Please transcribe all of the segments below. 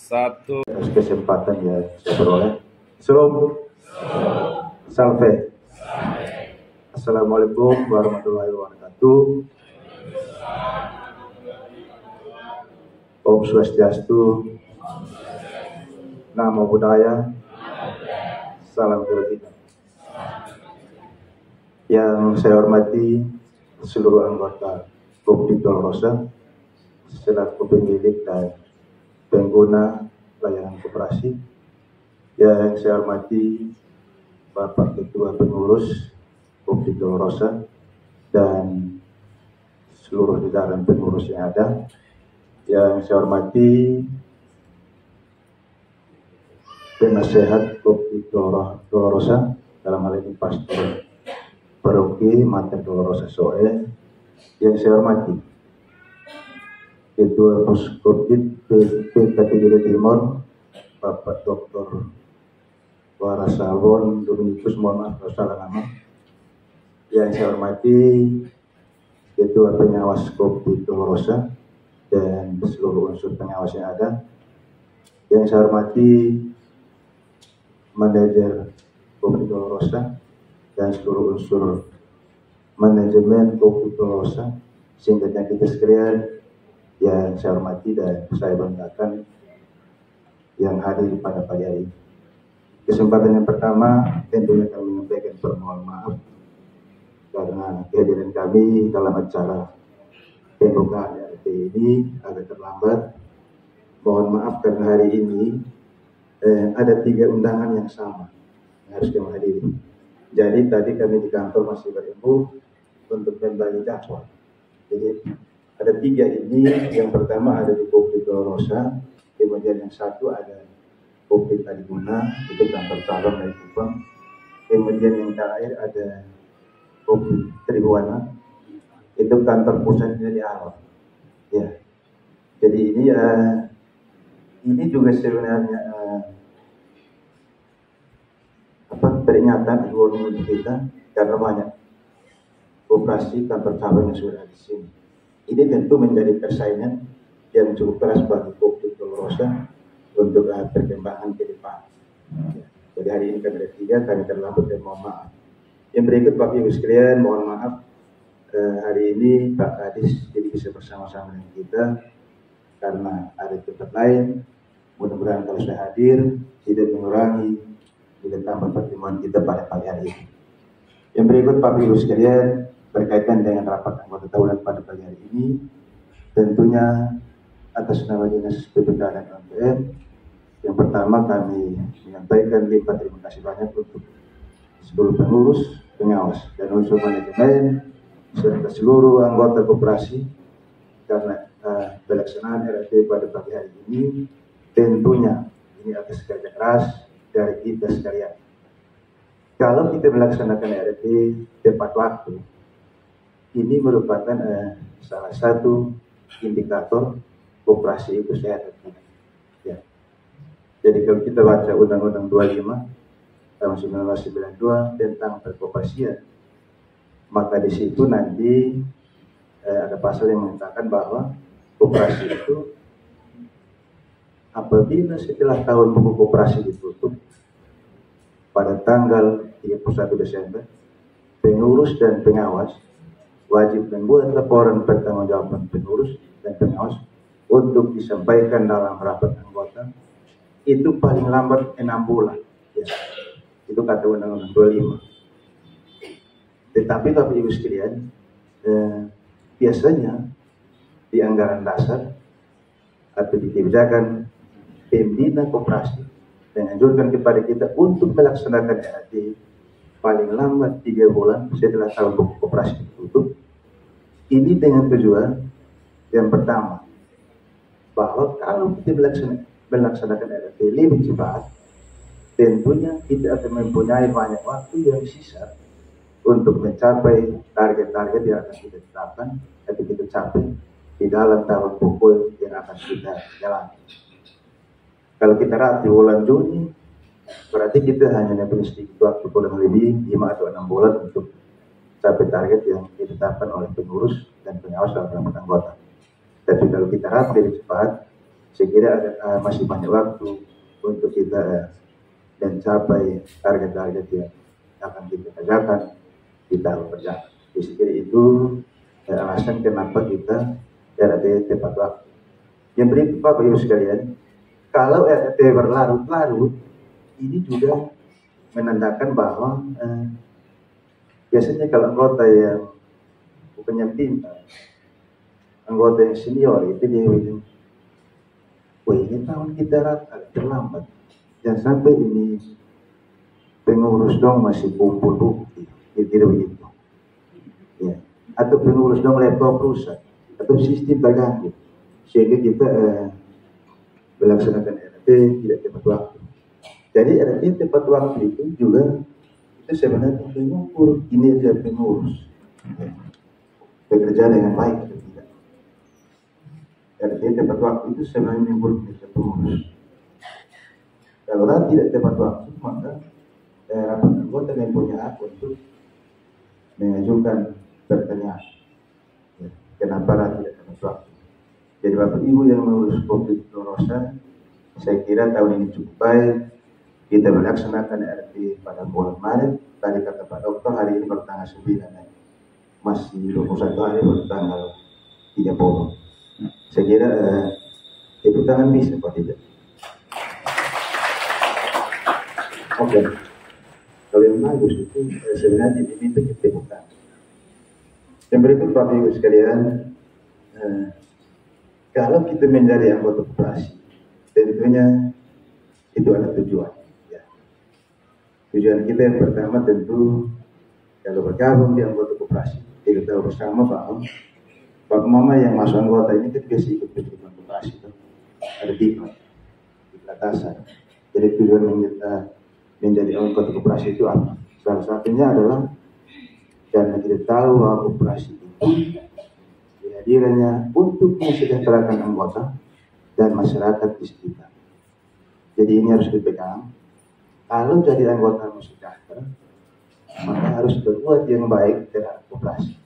Satu. Atas kesempatan yang saya peroleh. Shalom. Salve. Assalamualaikum warahmatullahi wabarakatuh. Om Swastiastu. Namo Buddhaya. Salam kebajikan. Yang saya hormati seluruh anggota Kopti Dolorosa selaku pemilik dan pengguna layanan koperasi. Yang saya hormati Bapak Ketua Pengurus Kopti Dolorosa dan seluruh jajaran pengurus yang ada. Yang saya hormati penasehat Kopti Dolorosa, dalam hal ini Pastor Paroki Mater Dolorosa Soe. Yang saya hormati Ketua Puskopit PKTGD Timur Bapak Dr. Warasawon Dominikus, mohon maaf kalau salah nama. Yang saya hormati Ketua Pengawas Kopti Dolorosa dan seluruh unsur pengawas yang ada. Yang saya hormati manajer Kopti Dolorosa dan seluruh unsur manajemen Kopti Dolorosa, singkatnya kita sekalian. Yang saya hormati dan saya banggakan yang hadir pada pagi hari ini. Kesempatan yang pertama tentunya kami menyampaikan permohonan maaf karena kehadiran kami dalam acara pembukaan RT ini agak terlambat. Mohon maaf karena hari ini ada 3 undangan yang sama yang harus kami hadiri. Jadi tadi kami di kantor masih berembuk untuk membagi jadwal. Jadi ada 3 ini. Yang pertama ada di Kopti Dolorosa, kemudian yang satu ada Kopti Tadiguna, itu kantor cabang dari Kupang. Kemudian yang terakhir ada Kopti Tribuana, itu kantor pusatnya di Arab. Ya, jadi ini juga sebenarnya peringatan warning kita karena banyak operasi kantor cabang yang sudah di sini. Ini tentu menjadi persaingan yang cukup keras bagi Kopti Dolorosa untuk perkembangan ke depan. Jadi hari ini kami ada 3, kami terlambat dan mohon maaf. Yang berikut Bapak Ibu sekalian, mohon maaf hari ini Pak Kadis jadi bisa bersama-sama dengan kita karena ada tempat lain. Mudah-mudahan kalau saya hadir tidak mengurangi nilai tambah pertemuan kita pada pagi hari ini. Yang berikut Bapak Ibu sekalian, berkaitan dengan rapat anggota tahunan pada pagi hari ini, tentunya atas nama Dinas PPK dan OMPN, yang pertama kami menyampaikan limpah terima kasih banyak untuk seluruh pengurus, pengawas, dan unsur manajemen serta seluruh anggota koperasi karena pelaksanaan RT pada pagi hari ini. Tentunya ini atas kerja keras dari kita sekalian. Kalau kita melaksanakan RT tepat waktu, ini merupakan salah satu indikator koperasi itu sehat. Ya. Jadi kalau kita baca Undang-Undang 25 tahun 1992 tentang perkoperasian, maka di situ nanti ada pasal yang mengatakan bahwa koperasi itu apabila setelah tahun buku koperasi ditutup pada tanggal 31 Desember, pengurus dan pengawas wajib membuat laporan pertanggungjawaban pengurus dan pengawas untuk disampaikan dalam rapat anggota itu paling lambat 6 bulan. Ya. Itu kata Undang-Undang 25. Tetapi Bapak Ibu sekalian, biasanya di anggaran dasar atau di kebijakan pembina koperasi menganjurkan kepada kita untuk melaksanakan RT paling lambat 3 bulan setelah tahun buku koperasi ditutup. Ini dengan tujuan yang pertama, bahwa kalau kita melaksanakan RT lebih cepat, tentunya kita akan mempunyai banyak waktu yang sisa untuk mencapai target-target yang akan kita tetapkan atau kita capai di dalam tahun buku yang akan kita jalani. Kalau kita lihat di bulan Juni, berarti kita hanya punya sedikit waktu kurang lebih 5 atau 6 bulan untuk capai target yang ditetapkan oleh pengurus dan pengawas dalam rapat anggota. Tapi kalau kita rapat lebih cepat, Saya kira ada, masih banyak waktu untuk kita mencapai target-target yang akan kita kerjakan di tahun berjalan. Saya kira itu alasan kenapa kita RT tepat waktu. Yang berikut Bapak Ibu sekalian, kalau RT berlarut-larut, ini juga menandakan bahwa biasanya kalau anggota yang bukannya pintar, anggota yang senior itu dia bilang, wah ini tahun kita agak terlambat. Jangan sampai ini pengurus dong masih kumpul bukti, kira-kira begitu. Ya. Atau pengurus dong laptop rusak, atau sistem terganggu, sehingga kita melaksanakan RT tidak tepat waktu. Jadi RT tepat waktu itu juga itu sebenarnya mengukur kinerja pengurus bekerja dengan baik atau tidak. RT tepat waktu itu sebenarnya mengukur kinerja pengurus. Kalau tidak tepat waktu, maka rapat anggota yang punya hak untuk mengajukan pertanyaan. Ya, kenapa tidak tepat waktu? Jadi Bapak Ibu yang mengurus Kopdit Dolorosa, saya kira tahun ini cukup baik. Kita melaksanakan RT pada bulan Maret. Tadi kata Pak Dokter, hari ini baru tanggal 9. Masih 21 hari baru tanggal 30. Saya kira tepuk tangan bisa, Pak tidak? Oke. Kalau yang bagus itu sebenarnya diminta tepuk tangan. Yang berikut Bapak Ibu sekalian, kalau kita menjadi anggota koperasi, tentunya itu ada tujuan. Ya. Tujuan kita yang pertama tentu kalau bergabung di anggota koperasi, kita tahu bersama bahwa Bapak Mama yang masuk anggota ini kita biasa ikut kehidupan koperasi itu ada diklat atasan. Jadi tujuan kita menjadi anggota koperasi itu apa? Salah satunya adalah karena kita tahu bahwa koperasi itu kehadirannya untuk mensejahterakan anggota dan masyarakat di sekitar. Jadi ini harus dipegang. Kalau jadi anggota sejahtera, maka harus berbuat yang baik terhadap koperasi.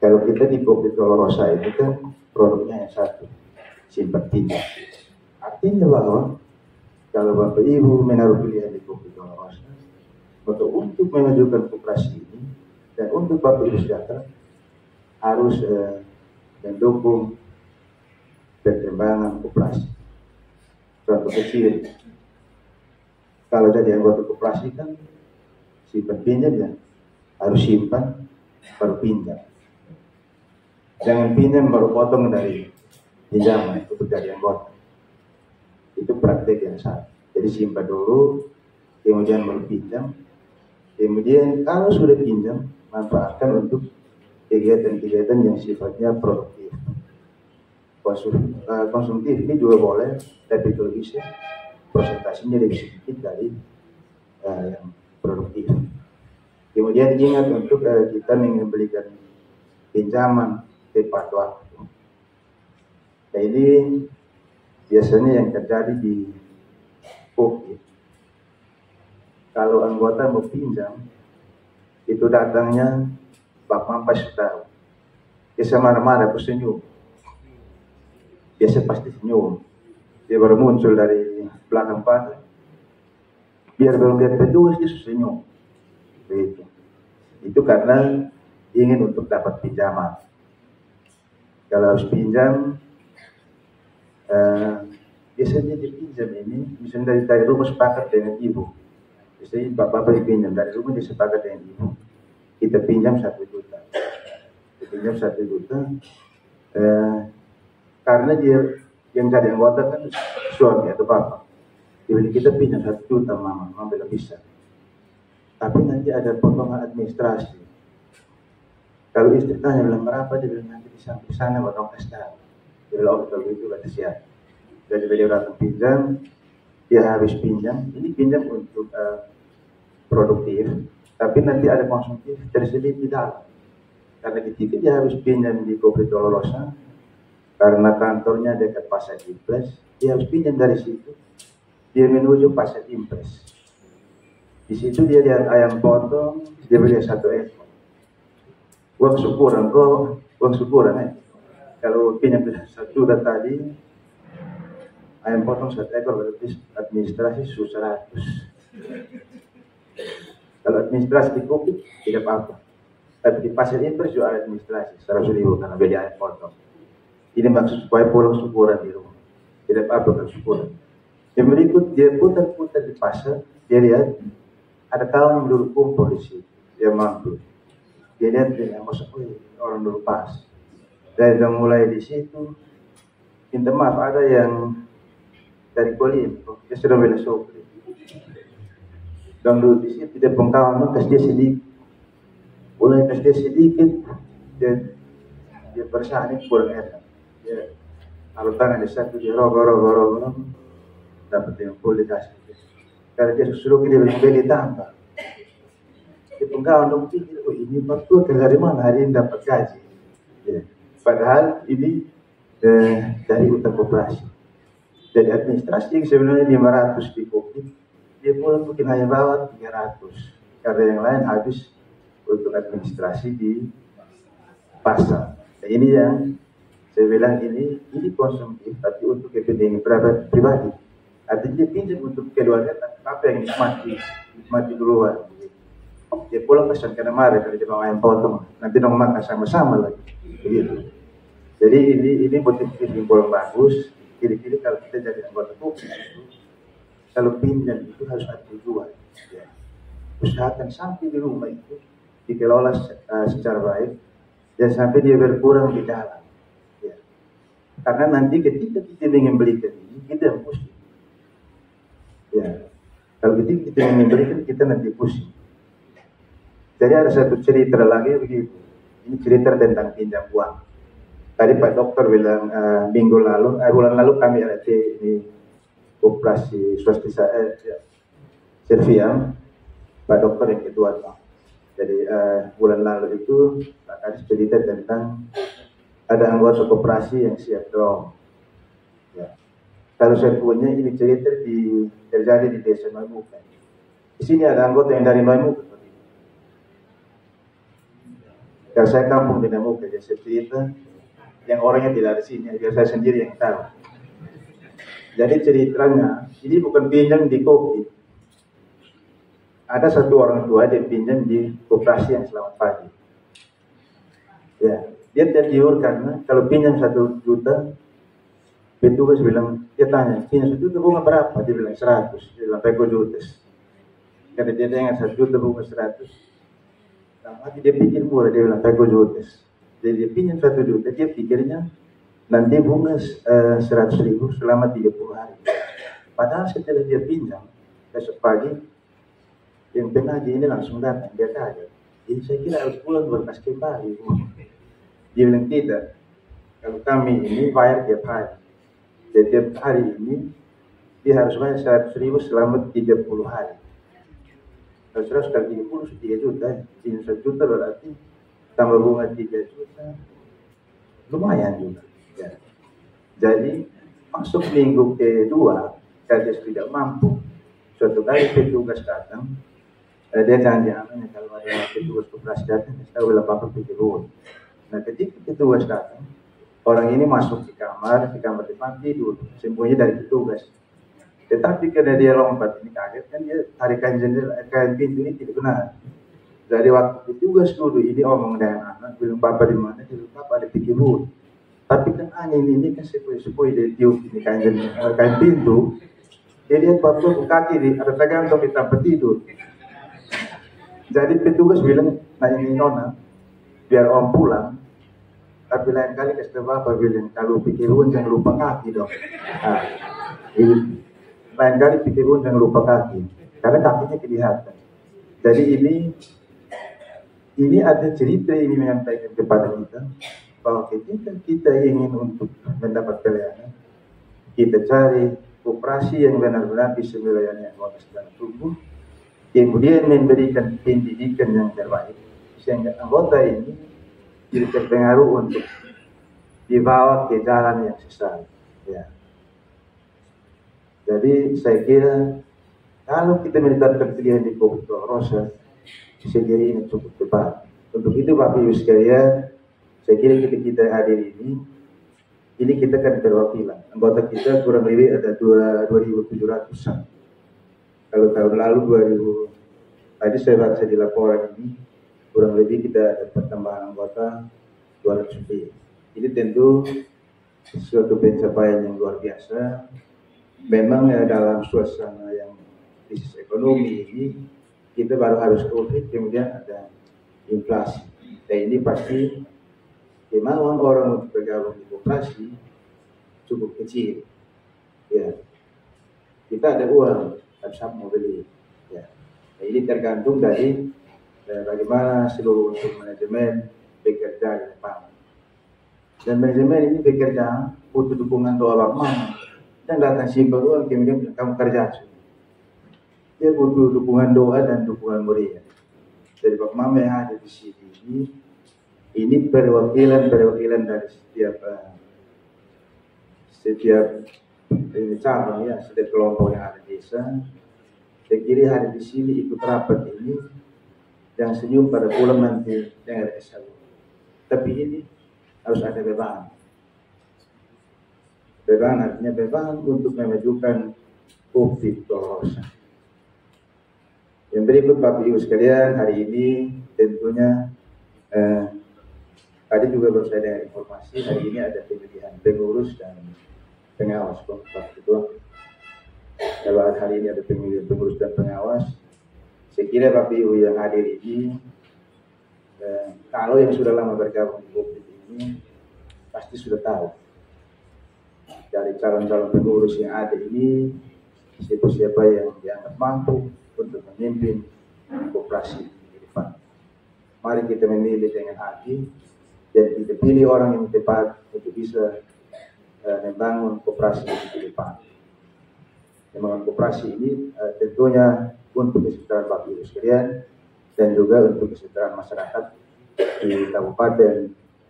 Kalau kita di Kopdit Dolorosa itu kan produknya yang satu, simpan pinjam. Artinya bahwa kalau Bapak Ibu menaruh pilihan di Kopdit Dolorosa, maka untuk memajukan koperasi ini dan untuk Bapak Ibu sejahtera harus mendukung perkembangan koperasi. Contoh kecil, kalau jadi anggota koperasi kan simpan pinjam ya, harus simpan baru pinjam. Jangan pinjam baru potong dari pinjaman untuk jadi anggota. Itu praktek yang salah. Jadi simpan dulu, kemudian baru pinjam. Kemudian kalau sudah pinjam, manfaatkan untuk kegiatan-kegiatan yang sifatnya produktif. Konsumtif ini juga boleh, tapi kalau bisa presentasinya lebih sedikit dari yang produktif. Kemudian ingat untuk kita memberikan pinjaman tepat waktu. Nah, ini biasanya yang terjadi di Kopdit. Kalau anggota mau pinjam, itu datangnya Pak Mampas tahu. Biasa marah-marah, aku senyum. Biasa pasti senyum. Dia baru muncul dari belakang pantai. Biar belum lihat petugas, dia senyum. Begitu. Itu karena ingin untuk dapat pinjaman. Kalau harus pinjam, biasanya dipinjam ini, misalnya dari rumah sepakat dengan ibu. Biasanya bapak dipinjam dari rumah, dia sepakat dengan ibu. Kita pinjam 1 juta. Kita pinjam 1 juta. Karena dia yang jadi anggota kan suami atau bapak. Jadi kita pinjam 1 juta mama belum bisa. Tapi nanti ada potongan administrasi. Kalau istri tanya bilang berapa, dia bilang nanti di samping sana baru kasih tahu. Dia bilang kalau itu kata siap. Jadi beliau datang pinjam, dia habis pinjam. Ini pinjam untuk produktif, tapi nanti ada konsumtif terselip di dalam. Karena ketika dia habis pinjam di Kopdit Dolorosa, karena kantornya dekat Pasar Impres, dia harus pinjam dari situ. Dia menuju Pasar Impres. Di situ dia lihat ayam potong, dia beli 1 ekor. Uang syukuran Kalau pinjam 1 juta tadi, ayam potong 1 ekor berarti administrasi 100. Kalau administrasi di kopi tidak apa-apa. Tapi di pasar impor juga ada administrasi 100.000 karena beli ayam potong. Ini maksud supaya pulang syukuran di rumah. Tidak apa-apa kalau syukuran. Yang berikut dia putar-putar di pasar, dia lihat ada kawan yang duduk kumpul di situ, dia mampu. Dia lihat dia masuk, orang dulu pas. Dan udah mulai di situ, minta maaf ada yang dari Kolim, dia sudah bela sopri. Dan dulu di situ dia pengkawan, kas dia sedikit, mulai kas dia sedikit, dia bersani kurang enak. Dia taruh tangan di satu, dia rogo, dapat yang full dikasih. Karena dia suruh dia bilang beli tambah. Dia pengkawan dong pikir, ini betul dari mana hari ini dapat gaji. Ya. Padahal ini dari utang koperasi. Jadi administrasi yang sebenarnya 500 di kopi, dia pulang mungkin hanya bawa 300. Karena yang lain habis untuk administrasi di pasar. Nah, ini yang saya bilang ini konsumtif, tapi untuk kepentingan pribadi. Artinya dia pinjam untuk keluarga, apa yang nikmati duluan. Dia pulang pesan karena marah kalau dia mau ayam potong, nanti dong makan sama-sama lagi. Begitu. Jadi ini motif yang bagus. Kira-kira kalau kita jadi anggota kopi, kalau pinjam itu harus ada tujuan. Ya. Usahakan sampai di rumah itu dikelola secara baik dan sampai dia berkurang di dalam. Ya. Karena nanti ketika kita ingin belikan ini, kita yang pusing. Ya. Kalau ketika kita ingin belikan, kita nanti pusing. Jadi ada satu cerita lagi begitu. Ini cerita tentang pinjam uang. Tadi Pak Dokter bilang bulan lalu kami ada di operasi swasta Serviam, Pak Dokter yang kedua. Jadi bulan lalu itu Pak Kadis cerita tentang ada anggota koperasi yang siap dong. Ya. Kalau saya punya ini cerita terjadi di desa Noimuka. Di sini ada anggota yang dari Noimuka. Kalau saya kampung di Noimuka, jadi saya cerita yang orangnya tidak ada sini, biar saya sendiri yang tahu. Jadi ceritanya, ini bukan pinjam di kopi. Ada satu orang tua dia pinjam di koperasi yang Selamat Pagi. Ya, dia tergiur karena kalau pinjam 1 juta, petugas bilang, dia tanya, pinjam 1 juta bunga berapa? Dia bilang 100, dia bilang peko jutes. Karena dia dengar 1 juta bunga 100, tapi dia pikir murah, dia bilang peko jutes. Jadi dia pinjam 1 juta, dia pikirnya nanti bunga 100.000 selama 30 hari. Padahal setelah dia pinjam, besok pagi, yang penagih ini langsung datang, dia kaget. Jadi saya kira harus pulang berkas kembali. Dia bilang tidak, kalau kami ini bayar tiap hari. Jadi tiap hari ini, dia harus bayar 100.000 selama 30 hari. Kalau 100 kali 30, 3 juta. Pinjam 1 juta berarti tambah bunga 3 juta, lumayan juga. Ya. Jadi masuk minggu kedua, saya tidak mampu. Suatu kali petugas datang, dia janji kalau ada petugas koperasi datang, saya bilang Bapak pikir dulu. Nah ketika petugas datang, orang ini masuk di kamar depan tidur, sembunyi dari petugas. Tetapi karena dia lompat, ini kaget kan dia tarikan jendela, kain pintu ini tidak benar. Dari waktu petugas dulu ini omong dengan anak, bilang Bapak di mana? Dia bilang Bapak ada pikir dulu. Tapi kan angin ini kan sepoi-sepoi dia tiup ini kain pintu. Dia lihat Bapak kaki ada tergantung di tempat tidur. Jadi petugas bilang, nah ini nona, biar om pulang. Tapi lain kali kasih Bapak bilang, kalau pikir jangan lupa kaki dong. Nah, lain kali pikir jangan lupa kaki, karena kakinya kelihatan. Jadi ini ada cerita ini menyampaikan kepada kita bahwa ketika kita ingin untuk mendapat pelayanan, kita cari koperasi yang benar-benar bisa melayani anggota sedang tumbuh, kemudian memberikan pendidikan yang terbaik sehingga anggota ini tidak terpengaruh untuk dibawa ke jalan yang sesat. Ya. Jadi saya kira kalau kita menetapkan pilihan di Kopi Rosa, saya kira ini cukup tepat. Untuk itu Bapak Ibu sekalian, saya kira kita hadir ini Ini kita kan perwakilan. Anggota kita kurang lebih ada 2.700-an. Kalau tahun lalu 2000, tadi saya baca di laporan ini, kurang lebih kita ada pertambahan anggota 200 lebih. Ini tentu suatu pencapaian yang luar biasa. Memang dalam suasana yang krisis ekonomi ini, kita baru harus COVID, kemudian ada inflasi. Dan ini pasti kemauan orang untuk bergabung di koperasi cukup kecil. Ya, kita ada uang, harus mau beli. Ya, nah, ini tergantung dari bagaimana seluruh manajemen bekerja di depan. Dan manajemen ini bekerja butuh dukungan doa Pak Mama. Dan datang simpel uang, kemudian kamu kerja. Dia butuh dukungan doa dan dukungan mulia. Jadi Pak Mama yang ada di sini ini perwakilan dari setiap ini cabang ya, setiap kelompok yang ada di desa. Saya kira hari di sini ikut rapat ini yang senyum pada pulang nanti dengan SHU. Tapi ini harus ada beban. Beban artinya beban untuk memajukan COVID Dolorosa. Yang berikut Bapak Ibu sekalian, hari ini tentunya tadi juga baru saya ada informasi, hari ini ada pemilihan pengurus dan pengawas Pak Ketua. Kalau hari ini ada pemilihan pengurus dan pengawas, saya kira Bapak Ibu yang hadir ini, kalau yang sudah lama bergabung di COVID ini, pasti sudah tahu dari calon-calon pengurus yang ada ini, siapa yang dianggap mampu untuk memimpin koperasi di depan. Mari kita memilih dengan hati dan kita pilih orang yang tepat untuk bisa membangun koperasi di depan. Membangun koperasi ini tentunya untuk kesejahteraan Bapak Ibu sekalian dan juga untuk kesejahteraan masyarakat di Kabupaten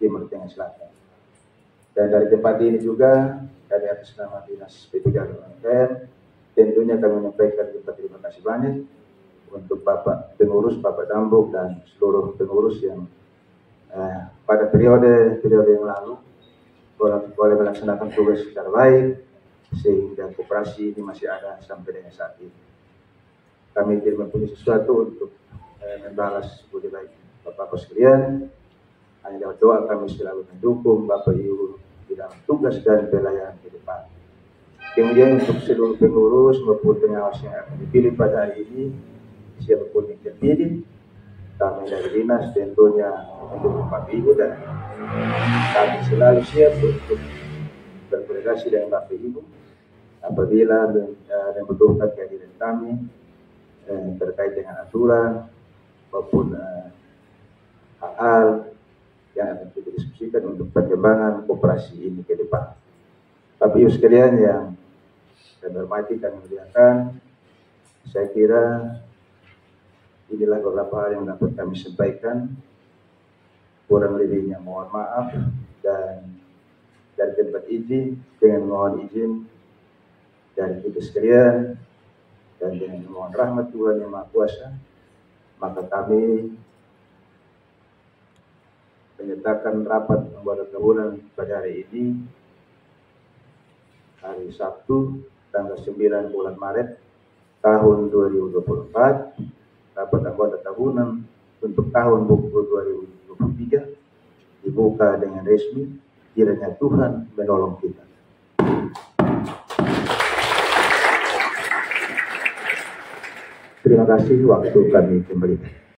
Timur Tengah Selatan. Dan dari tempat ini juga dari atas nama Dinas P3 UMKM, tentunya kami menyampaikan terima kasih banyak untuk Bapak Pengurus, Bapak Dambuk dan seluruh pengurus yang pada periode yang lalu boleh melaksanakan tugas secara baik sehingga koperasi ini masih ada sampai dengan saat ini. Kami tidak mempunyai sesuatu untuk membalas budi baik Bapak-Bapak sekalian. Hanya doa kami selalu mendukung Bapak Ibu di dalam tugas dan pelayanan ke depan. Kemudian untuk seluruh pengurus maupun pengawas yang akan dipilih pada hari ini, siapapun yang terpilih, kami dari dinas tentunya mendukung Bapak Ibu dan kami selalu siap untuk berkoordinasi dengan Bapak Ibu apabila membutuhkan kehadiran kami terkait dengan aturan maupun hal-hal yang akan kita diskusikan untuk perkembangan koperasi ini ke depan. Bapak Ibu sekalian yang saya hormati dan muliakan, saya kira inilah beberapa hal yang dapat kami sampaikan. Kurang lebihnya mohon maaf dan dari tempat ini dengan mohon izin dari kita sekalian dan dengan mohon rahmat Tuhan Yang Maha Kuasa, maka kami menyatakan rapat anggota gabungan pada hari ini, hari Sabtu, tanggal 9 bulan Maret tahun 2024, rapat anggota tahunan untuk tahun buku 2023 dibuka dengan resmi. Kiranya Tuhan menolong kita. Terima kasih, waktu kami kembali.